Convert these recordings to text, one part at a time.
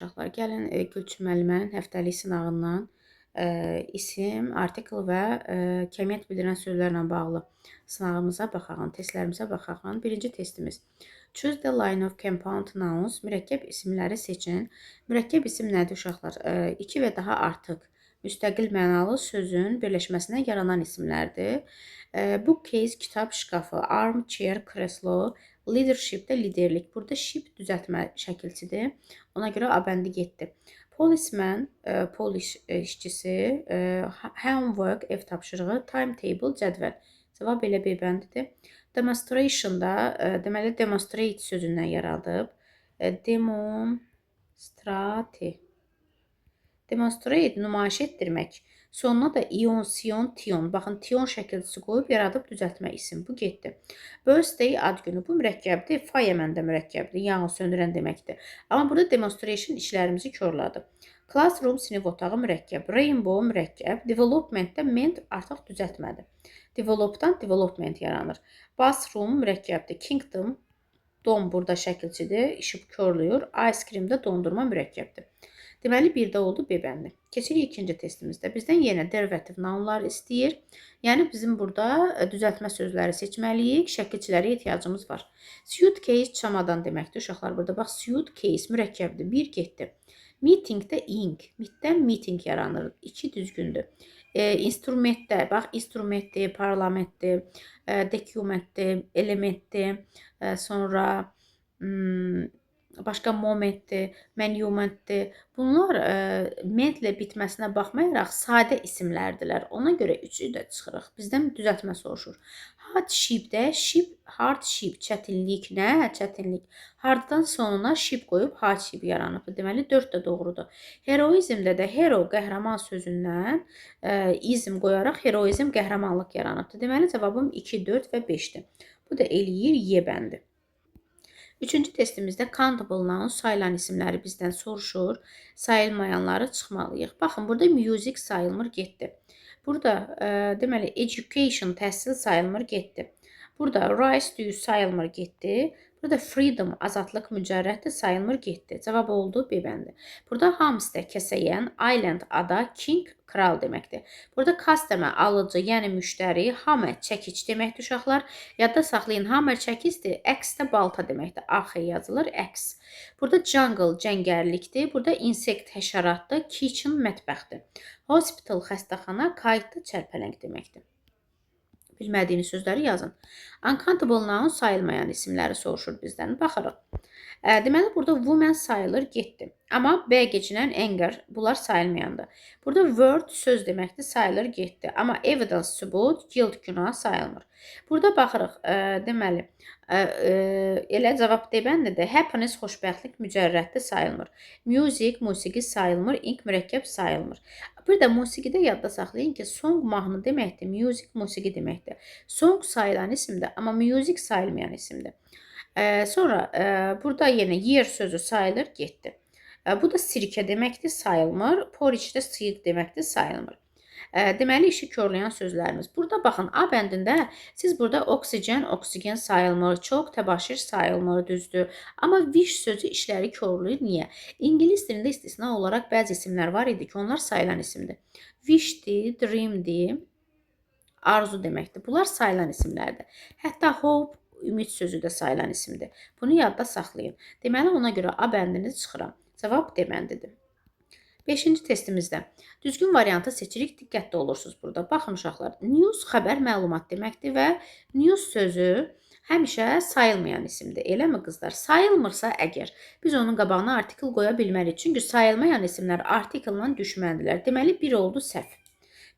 Uşaqlar, gəlin Gülçin müəllimənin həftəlik sınağından isim, artikl və kəmiyyət bildirən sözlərlə bağlı sınağımıza baxaq, testlərimizə baxaq. Birinci testimiz. Choose the line of compound nouns. Mürəkkəb isimləri seçin. Mürəkkəb isim nədir uşaqlar? İki və daha artıq müstəqil mənalı sözün birləşməsindən yaranan isimlərdir. Bookcase, kitab şkafı, armchair, kreslo, leadership də liderlik. Burada ship düzəltmə şəkilçidir. Ona görə A bəndi getdi. Policeman, polis işçisi, homework, ev tapşırığı, timetable, cədvəl. Cavab elə B bəndidir. Demonstration da, deməli, demonstrate sözündən yaradıb. Demonstrate, nümayiş etdirmək. Sonuna da ion, sion, tion. Baxın, tion şəkilçisi qoyub yaradıb düzəltmə isim. Bu getdi. Birthday ad günü. Bu mürəkkəbdir. Fireman da mürəkkəbdir. Yanğın söndürən deməkdir. Amma burada demonstration işlərimizi körladı. Classroom, sinif otağı mürəkkəb. Rainbow mürəkkəb. Development də ment artıq düzəltmədi. Developdan development yaranır. Bathroom mürəkkəbdir. Kingdom, dom burada şəkilçidir. İşi körlüyor. Ice cream də dondurma mürəkkəbdir. Deməli, bir də oldu B bəndi. Keçirik ikinci testimizdə. Bizdən yenə derivative nounlar istəyir. Yəni, bizim burada düzəltmə sözləri seçməliyik. Şəkilçilərə ehtiyacımız var. Suitcase, çamadan deməkdir. Uşaqlar, burada bax, suitcase mürəkkəbdir. Bir getdi. Meetingdə ink. Mitdən meeting yaranır. İki düzgündür. İnstrumentdə, bax, instrumentdir, parlamentdir, dokumentdir, elementdir, sonra başqa momentdir, monumentdir. Bunlar mentlə bitməsinə baxmayaraq sadə isimlərdilər. Ona görə üçü də çıxırıq. Bizdən düzəltmə soruşur. Hardship-də ship, hardship, çətinlik nə? Çətinlik. Harddan sonuna ship qoyub hardship yaranıb. Deməli, 4 də doğrudur. Heroizmdə də hero, qəhrəman sözündən izm qoyaraq heroizm, qəhrəmanlıq yaranıb. Deməli, cavabım 2, 4 və 5-dir. Bu da eləyir Y bəndi. Üçüncü testimizdə countable noun sayılan isimləri bizdən soruşur. Sayılmayanları çıxmalıyıq. Baxın, burada music sayılmır, getdi. Burada deməli education, təhsil sayılmır, getdi. Burada rice, düyü sayılmır, getdi. Burada freedom, azadlıq, mücərrətdir, sayılmır, getdi. Cavab oldu B bəndi. Burada hamster, kəsəyən, island, ada, king, kral deməkdir. Burada customer, alıcı, yəni müştəri, hammer, çəkic deməkdir uşaqlar. Yadda saxlayın, hammer çəkicdir, axe də balta deməkdir. AX yazılır, axe. Burada jungle, cəngərlikdir. Burada insect, həşəratdır, kitchen, mətbəxdir. Hospital, xəstəxana, kite də çərpələng deməkdir. Bilmədiyiniz sözləri yazın. Uncountable noun sayılmayan isimləri soruşur bizdən. Baxırıq. Deməli, burada woman sayılır, getdi. Amma B keçinən anger, bunlar sayılmayandır. Burada word söz deməkdir, sayılır, getdi. Amma evidence, sübut, guilt, günah sayılmır. Burada baxırıq, deməli, elə cavab D bəndidir. Happiness, xoşbəxtlik, mücərrətdir, sayılmır. Music, musiqi sayılmır, ink, mürəkkəb sayılmır. Bir də musiqidə yadda saxlayın ki, song mahnı deməkdir, music, musiqi deməkdir. Song sayılan isimdir, amma music sayılmayan isimdir. Sonra burada yenə year sözü sayılır, getdi. Bu da sirkə deməkdir, sayılmır. Porridge də sıyıq deməkdir, sayılmır. Deməli, işi körləyən sözlərimiz. Burada baxın, A bəndində siz burada oksigen, oksigen sayılmır, çox, təbaşir sayılmır, düzdür. Amma wish sözü işləri körləyir. Niyə? İngilis dilində istisna olaraq bəzi isimlər var idi ki, onlar sayılan isimdir. Wishdir, dreamdir, arzu deməkdir. Bunlar sayılan isimlərdir. Hətta hope, ümid sözü də sayılan isimdir. Bunu yadda saxlayın. Deməli, ona görə A bəndini çıxıram. Cavab D bəndidir. 5-ci testimizdə düzgün variantı seçirik, diqqətli olursunuz burada. Baxın uşaqlar, news xəbər, məlumat deməkdir və news sözü həmişə sayılmayan isimdir. Eləmi qızlar? Sayılmırsa əgər biz onun qabağına artikl qoya bilmərik. Çünki sayılmayan isimlər artikllə düşməndirlər. Deməli, bir oldu səhv.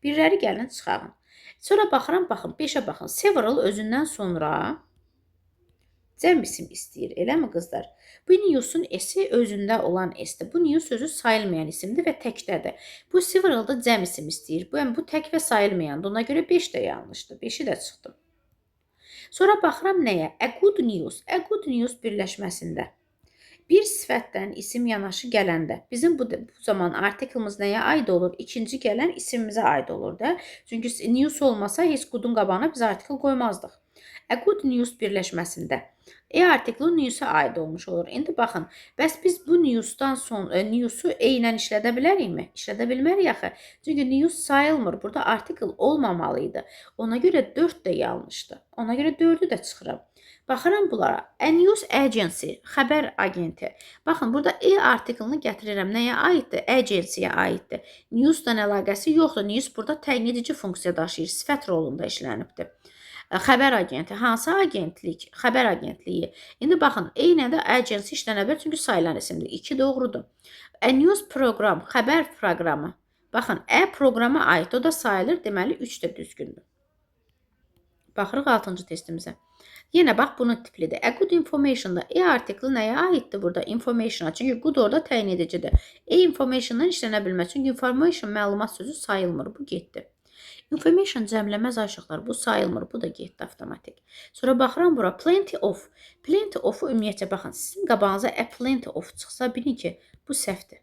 Birləri gəlin çıxarın. Sonra baxıram, baxın, 5-ə baxın. Several özündən sonra cəm isim istəyir, eləmi qızlar? Bu news'un esi özündə olan esdir. Bu news sözü sayılmayan isimdir və təkdədir. Bu several'da cəm isim istəyir. Bu tək və sayılmayandır. Ona görə 5 də yanlışdır. 5-i də çıxdı. Sonra baxıram nəyə? A good news. A good news birləşməsində. Bir sifətdən isim yanaşı gələndə. Bizim bu zaman artiklımız nəyə aid olur? İkinci gələn isimimizə aid olur da. Çünki news olmasa heç good'un qabağına biz artikl qoymazdıq. A good news birləşməsində Artikli news'a aid olmuş olur. İndi baxın, bəs biz bu news'dan news'u eynən işlədə bilərikmi? İşlədə bilmərik axı. Çünki news sayılmır. Burada article olmamalıydı. Ona görə 4 də yanlışdır. Ona görə 4'ü də çıxıram. Baxıram bunlara. A news agency, xəbər agenti. Baxın, burada artiklını gətirirəm. Nəyə aiddir? Agency'yə aiddir. News'dan əlaqəsi yoxdur. News burada təyin edici funksiya daşıyır. Sifət rolunda işlənibdir. Xəbər agenti. Hansı agentlik? Xəbər agentliyi. İndi baxın, eynən də agency işlənə bilər, çünki sayılan isimdir. 2 doğrudur. A news program, xəbər proqramı. Baxın, proqrama aid, o da sayılır, deməli 3 də düzgündür. Baxırıq 6-cı testimizə. Yenə bax, bunun tiplidir. A good information da artikli nəyə aiddir burada? Information'a. Çünki good orada təyin edicidir. Information'dan işlənə bilməz. Çünki information məlumat sözü sayılmır. Bu getdi. Information cəmləməz aşıqlar. Bu sayılmır. Bu da getdi avtomatik. Sonra baxıram bura. Plenty of. Plenty of-u ümumiyyətcə baxın. Sizin qabağınıza plenty of çıxsa bilin ki, bu səhvdir.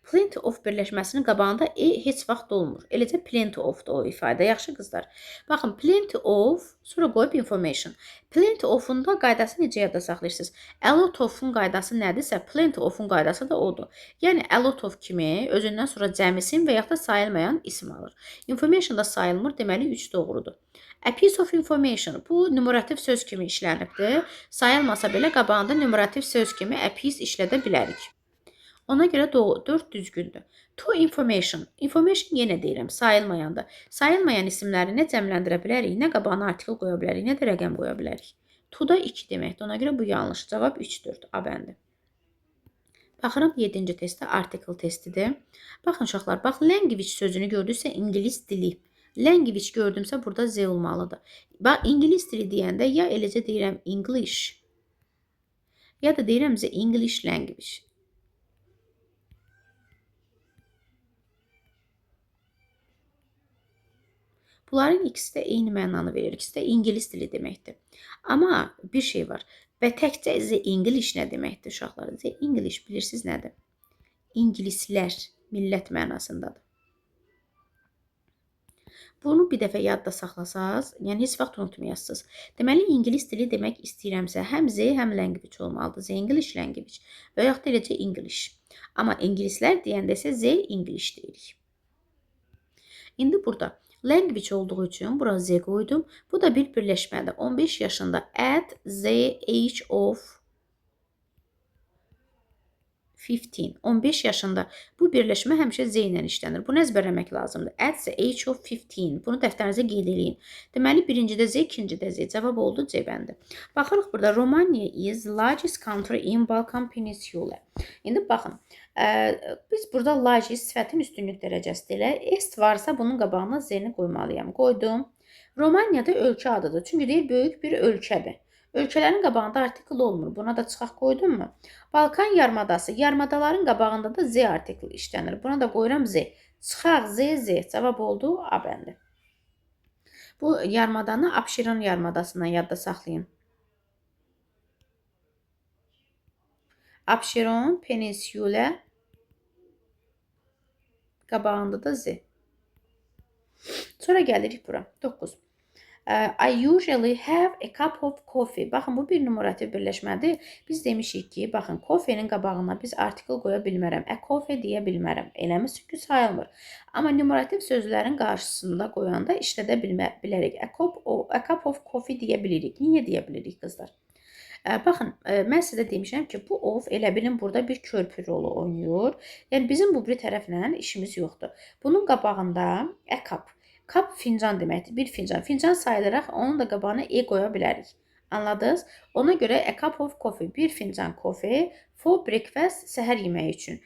Plenty of birləşməsinin qabağında heç vaxt olmur. Eləcə plenty of-dur o ifadə. Yaxşı qızlar. Baxın, plenty of, sonra qoyub information. Plenty of-un da qaydası necə yadda saxlayırsınız? A lot of-un qaydası nədirsə, plenty of-un qaydası da odur. Yəni, a lot of kimi özündən sonra cəmisim və yaxud da sayılmayan isim alır. Information da sayılmır, deməli 3 doğrudur. A piece of information, bu numerativ söz kimi işlənibdir. Sayılmasa belə qabağında numerativ söz kimi a piece işlədə bilərik. Ona görə 4 düzgündür. To information. Information yenə deyirəm, sayılmayandır. Sayılmayan isimləri nə cəmləndirə bilərik, nə qabağına artikel qoya bilərik, nə də rəqəm qoya bilərik. To da 2 deməkdir. Ona görə bu yanlış. Cavab 3-4. A bəndi. Baxıram 7-ci testdə article testidir. Baxın uşaqlar, bax language sözünü gördüksə ingilis dili. Language gördümsə burada Z olmalıdır. Bax ingilis dili deyəndə ya eləcə deyirəm English, ya da deyirəm the English language. Bunların ikisi də eyni mənanı verir. İkisi də ingilis dili deməkdir. Amma bir şey var. Və təkcə the English nə deməkdir uşaqlar? The English bilirsiniz nədir? İngilislər, millət mənasındadır. Bunu bir dəfə yadda saxlasaz, yəni heç vaxt unutmayasınız. Deməli, ingilis dili demək istəyirəmsə, həm Z, həm language olmalıdır. The English language və yaxud da eləcə English. Amma ingilislər deyəndə isə Z English deyirik. İndi burada language olduğu üçün bura Z qoydum. Bu da bir birləşmədir. 15 yaşında at the age of 15. 15 yaşında. Bu birləşmə həmişə Z ilə işlənir. Bunu əzbərləmək lazımdır. At the age of 15. Bunu dəftərinizə qeyd edin. Deməli, birincidə Z, ikincidə Z. Cavab oldu C bəndi. Baxırıq burada. Romania is the largest country in Balkan Peninsula. İndi baxın. Biz burada largest sifətin üstünlük dərəcəsidir. Est varsa bunun qabağına Z-ni qoymalıyam. Qoydum. Romania da ölkə adıdır. Çünki deyir, böyük bir ölkədir. Ölkələrin qabağında artikl olmur. Buna da çıxaq qoydum mu? Balkan yarımadası. Yarımadaların qabağında da Z artikli işlənir. Buna da qoyuram Z. Çıxaq Z, Z. Cavab oldu A bəndi. Bu yarımadanı Abşeron yarımadasından yadda saxlayın. Abşeron Peninsula qabağında da Z. Sonra gəlirik bura. 9. I usually have a cup of coffee. Baxın, bu bir numarativ birləşmədir. Biz demişik ki, baxın, coffee-nin qabağına biz artikel qoya bilmərəm. A coffee deyə bilmərəm. Eləmi çünki sayılmır. Amma numarativ sözlərin qarşısında qoyanda işlədə bilərik. A cup of coffee deyə bilirik. Niyə deyə bilirik, qızlar? Baxın, mən sizə demişəm ki, bu of elə bilin burada bir körpü rolu oynayır. Yəni, bizim bu bir tərəflə işimiz yoxdur. Bunun qabağında a cup. Cup fincan deməkdir. Bir fincan. Fincan sayılıraq, onun da qabağına qoya bilərik. Anladınız? Ona görə a cup of coffee. Bir fincan coffee for breakfast, səhər yeməyi üçün.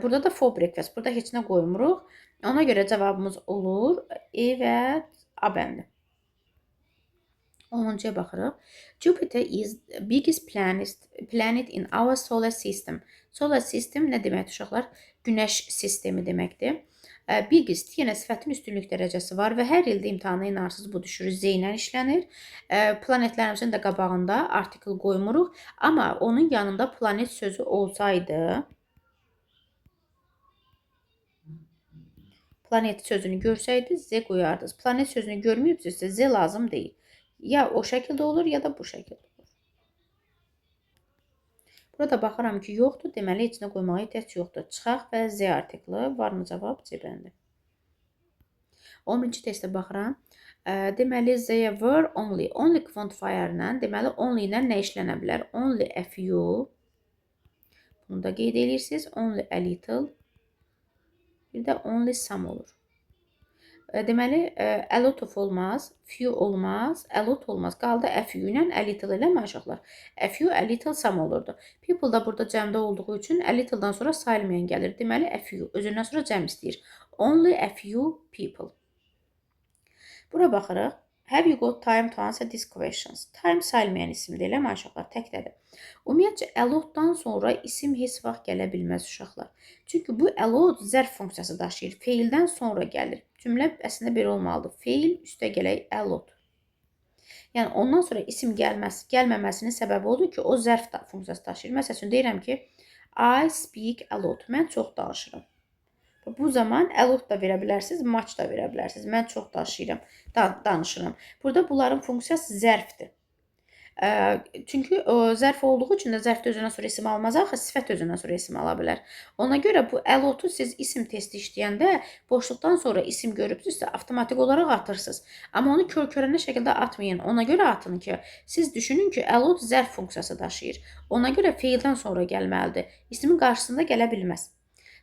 Burada da for breakfast. Burada heç nə qoymuruq. Ona görə cavabımız olur və A bəndi. 10-cuya baxırıq. Jupiter is the biggest planet in our solar system. Solar system nə deməkdir uşaqlar? Günəş sistemi deməkdir. Biggest, yenə sifətin üstünlük dərəcəsi var və hər ildə imtahana inarsız bu düşürür. Z ilə işlənir. Planetlərimizin də qabağında artikel qoymuruq. Amma onun yanında planet sözü olsaydı, planet sözünü görsəydi Z qoyardınız. Planet sözünü görməyibsizsə Z lazım deyil. Ya o şəkildə olur, ya da bu şəkildə olur. Burada baxıram ki, yoxdur. Deməli, içinə qoymağa ehtiyac yoxdur. Çıxaq və Z artiklı. Varmı cavab? C bəndi. 11-ci testə baxıram. Deməli, there were only. Only quantifier ilə, deməli, only ilə nə işlənə bilər? Only a few. Bunu da qeyd edirsiniz. Only a little. Bir də only some olur. Deməli, a lot of olmaz, few olmaz, a lot olmaz. Qaldı a few ilə a little eləmə uşaqlar. A few, a little, some olurdu. People da burada cəmdə olduğu üçün a little'dan sonra sayılmayan gəlir. Deməli, a few. Özündən sonra cəm istəyir. Only a few people. Bura baxırıq. Have you got time to answer these questions? Time sayılmayan isimdir, eləmə uşaqlar, təkdədir. Ümumiyyətcə, a lot-dan sonra isim heç vaxt gələ bilməz uşaqlar. Çünki bu a lot zərf funksiyası daşıyır. Feildən sonra gəlir. Cümlə əslində belə olmalıdır. Feil üstə gələk a lot. Yəni, ondan sonra isim gəlməməsinin səbəbi odur ki, o zərf funksiyası daşıyır. Məsəl üçün, deyirəm ki, I speak a lot. Mən çox danışıram. Bu zaman a lot da verə bilərsiniz, much da verə bilərsiniz. Mən çox danışıram. Burada bunların funksiyası zərfdir. Çünki zərf olduğu üçün də zərfdə özündən sonra isim almaz, axı sifət özündən sonra isim ala bilər. Ona görə bu a lot-u siz isim testi işləyəndə boşluqdan sonra isim görübsünüzsə, avtomatik olaraq atırsınız. Amma onu kör-körənə şəkildə atmayın. Ona görə atın ki, siz düşünün ki, a lot zərf funksiyası daşıyır. Ona görə feildən sonra gəlməlidir. İsmin qarşısında gələ bilməz.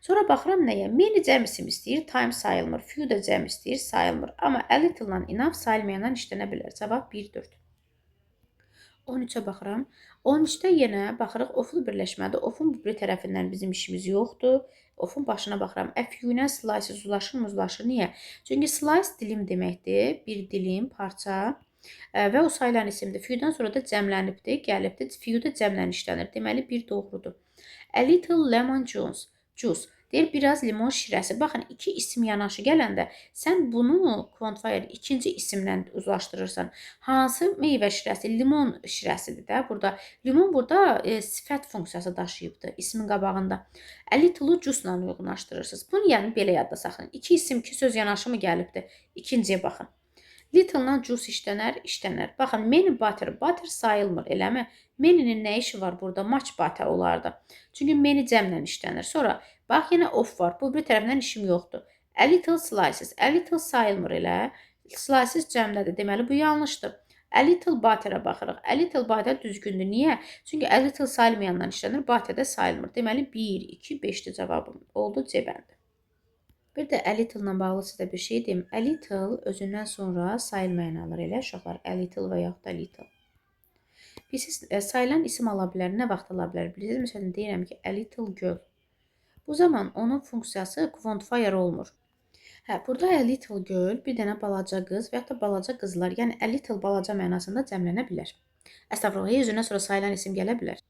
Sonra baxıram nəyə? Many cəm isim istəyir, time sayılmır. Few da cəm istəyir, sayılmır. Amma a little-la enough sayılmayandan işlənə bilər. Cavab 1-4. 13-ə baxıram. 13-də yenə baxırıq oflu birləşmədir. Ofun bu bir tərəfindən bizim işimiz yoxdur. Ofun başına baxıram. A few ilə slice uzlaşır, muzlaşır. Niyə? Çünki slice dilim deməkdir. Bir dilim, parça. Və o sayılan isimdir. Few-dən sonra da cəmlənibdir, gəlibdir. Few da cəmlən işlənir. Deməli, bir doğrudur. A little lemon juice. Deyir, biraz limon şirəsi. Baxın, iki isim yanaşı gələndə sən bunu quantifier ikinci isimlə uzlaşdırırsan. Hansı meyvə şirəsi? Limon şirəsidir də. Limon burada sifət funksiyası daşıyıbdır ismin qabağında. A little-u juice-la uyğunlaşdırırsınız. Bunu yəni belə yadda saxlayın. İki isim, iki söz yanaşı mı gəlibdir? İkinciyə baxın. Little-la juice işlənər. Baxın, many butter sayılmır, eləmi? Many-nin nə işi var burada? Much butter olardı. Çünki many cəmlə işlənir. Sonra, bax, yenə of var. Bu bir tərəfindən işim yoxdur. A little slices. A little sayılmır elə. Slices cəmlədir. Deməli, bu yanlışdır. A little butter-a baxırıq. A little butter düzgündür. Niyə? Çünki a little sayılmayandan işlənir. Butter da sayılmır. Deməli, 1, 2, 5-dir cavabım. Oldu C bəndi. Bir də a little-la bağlı sizə bir şey deyim. A little özündən sonra sayılmayan alır elə uşaqlar. A little və yaxud da little. Bilirsiniz, sayılan isim ala bilər. Nə vaxt ala bilər? Bilirsiniz, məsələn, deyirəm ki, a little girl. Bu zaman onun funksiyası quantifier olmur. Burada a little girl bir dənə balaca qız və yaxud da balaca qızlar. Yəni, a little balaca mənasında cəmlənə bilər. Əstəğfurullah, özündən sonra sayılan isim gələ bilər.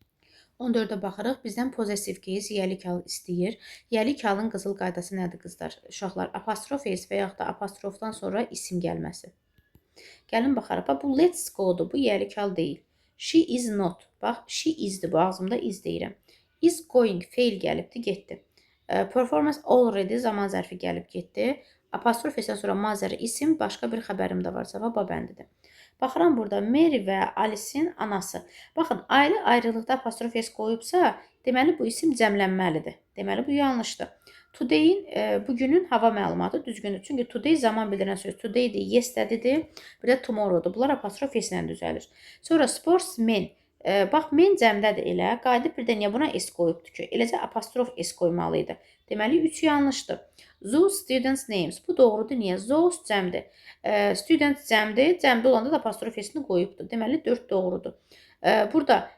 14-ə baxırıq. Bizdən possessive case, yəlik hal istəyir. Yəlik halın qızıl qaydası nədir qızlar? Uşaqlar, apostrof s və yaxud da apostrofdan sonra isim gəlməsi. Gəlin baxarıq. Bu let's go-dur. Bu yəlik hal deyil. She is not. Bax, she is-dir. Bu ağzımda is deyirəm. Is going, fail gəlibdir, getdi. Performance already zaman zərfi gəlib getdi. Apostrof s-dən sonra mazəri isim, başqa bir xəbərim də var. Cavab A bəndidir. Baxıram burada Mary və Alice'in anası. Baxın, ailə ayrılıqda apostrof s qoyubsa, deməli bu isim cəmlənməlidir. Deməli bu yanlışdır. Today'in bugünün hava məlumatı düzgündür. Çünki today zaman bildirən söz today'dir, yesterday'dir, bir də tomorrow'dur. Bunlar apostrof s ilə düzəlir. Sonra sportsmen. Bax, men cəmdədir elə. Qayıdıb bir də niyə buna s qoyubdur ki? Eləcə apostrof s qoymalıydı. Deməli 3 yanlışdır. Those students names. Bu doğrudur. Niyə? Those cəmdir. Student cəmdir. Cəmdə olanda da apostrof s-ni qoyubdur. Deməli 4 doğrudur. Burada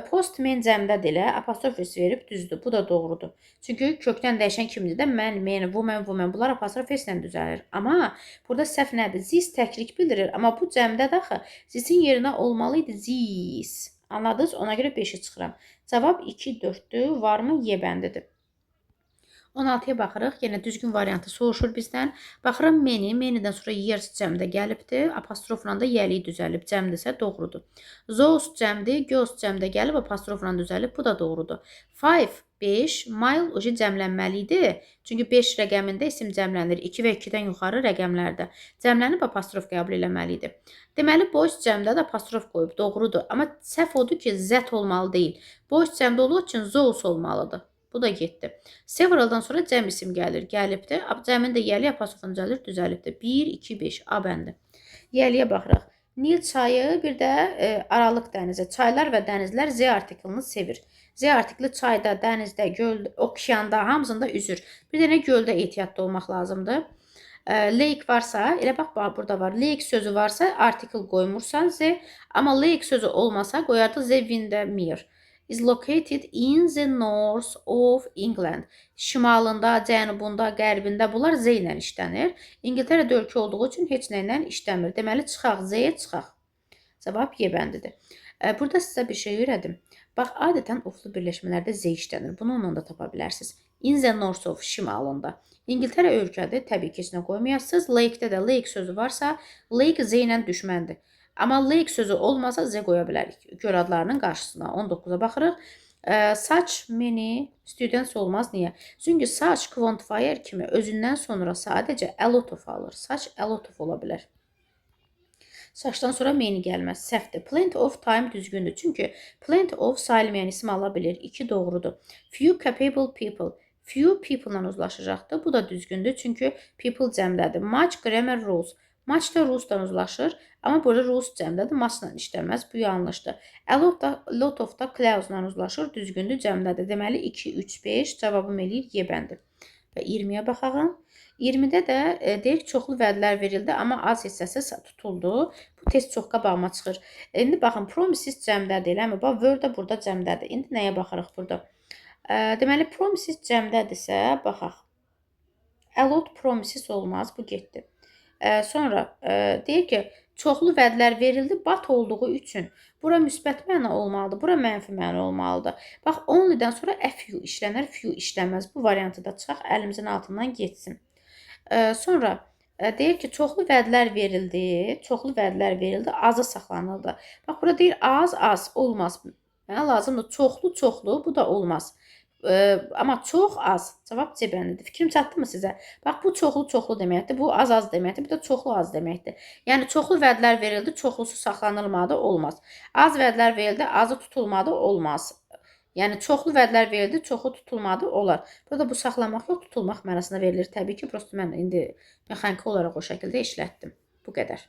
postman cəmdədir elə. Apostrof s verib düzdür. Bu da doğrudur. Çünki kökdən dəyişən kimdir də? Mən, men, woman. Bunlar apostrof s-lə düzəlir. Amma burada səhv nədir? This təklik bildirir. Amma bu cəmdədir axı. This-in yerinə olmalıydı this. Anladınız? Ona görə 5-i çıxıram. Cavab 2, 4-dür. Varmı? Y bəndidir. 16-ya baxırıq. Yenə düzgün variantı soruşur bizdən. Baxıram many. Manydən sonra years cəmdə gəlibdir. Apostrofla da yəliyi düzəlib. Cəmdirsə doğrudur. Those cəmdir. Girls cəmdə gəlib. Apostrofla düzəlib. Bu da doğrudur. 5, 5. Mile oje cəmlənməli idi. Çünki 5 rəqəmində isim cəmlənir. 2 və 2-dən yuxarı rəqəmlərdə. Cəmlənib apostrof qəbul eləməli idi. Deməli, boys cəmdə də apostrof qoyub. Doğrudur. Amma səhv odur ki, z olmalı deyil. Boys cəmdə olduğu üçün those olmalıdır. Bu da getdi. Several'dan sonra cəm isim gəlir. Gəlibdir. Cəmin də yəli apostrofla düzəlir. Düzəlibdir. 1, 2, 5. A bəndi. Yəliyə baxırıq. Nil çayı, bir də Aralıq dənizi. Çaylar və dənizlər Z artiklını sevir. Z artikli çayda, dənizdə, göldə, okeanda, hamısında üzür. Bir dənə göldə ehtiyatlı olmaq lazımdır. Lake varsa, elə bax burada var. Lake sözü varsa artikl qoymursan Z, amma lake sözü olmasa qoyardı Z Windermere. Is located in the north of England. Şimalında, cənubunda, qərbində bunlar Z ilə işlənir. İngiltərə ölkə olduğu üçün heç nə ilə işləmir. Deməli, çıxaq, Z-yə çıxaq. Cavab Y bəndidir. Burada sizə bir şey öyrədim. Bax, adətən oflu birləşmələrdə Z işlənir. Bunu onunla da tapa bilərsiniz. In the north of, şimalında. İngiltərə ölkədir, təbii ki, içinə qoymayasınız. Lake-də də lake sözü varsa, lake Z ilə düşməndir. Amma lake sözü olmasa Z qoya bilərik. Göl adlarının qarşısına. 19-a baxırıq. Such many students olmaz. Niyə? Çünki such quantifier kimi özündən sonra sadəcə a lot of alır. Such a lot of ola bilər. Suchdan sonra many gəlməz. Səhvdir. Plenty of time düzgündür. Çünki plenty of sayılmayan isim ala bilir. 2 doğrudur. Few capable people. Few people-la uzlaşacaqdır. Bu da düzgündür. Çünki people cəmdədir. Much grammar rules. Much da Rus'dan uzlaşır. Amma burada Rus cəmdədir. Muchla işləməz. Bu yanlışdır. A lot of da clause-la uzlaşır. Düzgündür cəmdədir. Deməli 2, 3, 5 cavabım eləyir Y bəndi. Və 20-yə baxaq. 20-də də deyir ki, çoxlu vədlər verildi, amma az hissəsi tutuldu. Bu test çox qabağıma çıxır. İndi baxın, promises cəmdədir, eləmi? Bax, word də burada cəmdədir. İndi nəyə baxırıq burada? Deməli, promises cəmdədirsə, baxaq. A lot promises olmaz, bu getdi. Sonra deyir ki, çoxlu vədlər verildi, but olduğu üçün. Bura müsbət məna olmalıdır, bura mənfi məna olmalıdır. Bax, onlydən sonra a few işlənər, few işlənməz. Bu variantı da çıxaq, əlimizin altından geçsin. Sonra deyir ki, çoxlu vədlər verildi, azı saxlanıldı. Bax, burada deyir az olmaz. Mənə lazımdır çoxlu, bu da olmaz. Amma çox az. Cavab C bəndidir. Fikrim çatdımı sizə? Bax, bu çoxlu deməkdir, bu az deməkdir, bir də çoxlu az deməkdir. Yəni, çoxlu vədlər verildi, çoxlusu saxlanılmadı, olmaz. Az vədlər verildi, azı tutulmadı, olmaz. Yəni, çoxlu vədlər verildi, çoxu tutulmadı, olar. Burada bu saxlamaq yox, tutulmaq mənasına verilir. Təbii ki, prosto mən indi mexaniki olaraq o şəkildə işlətdim. Bu qədər.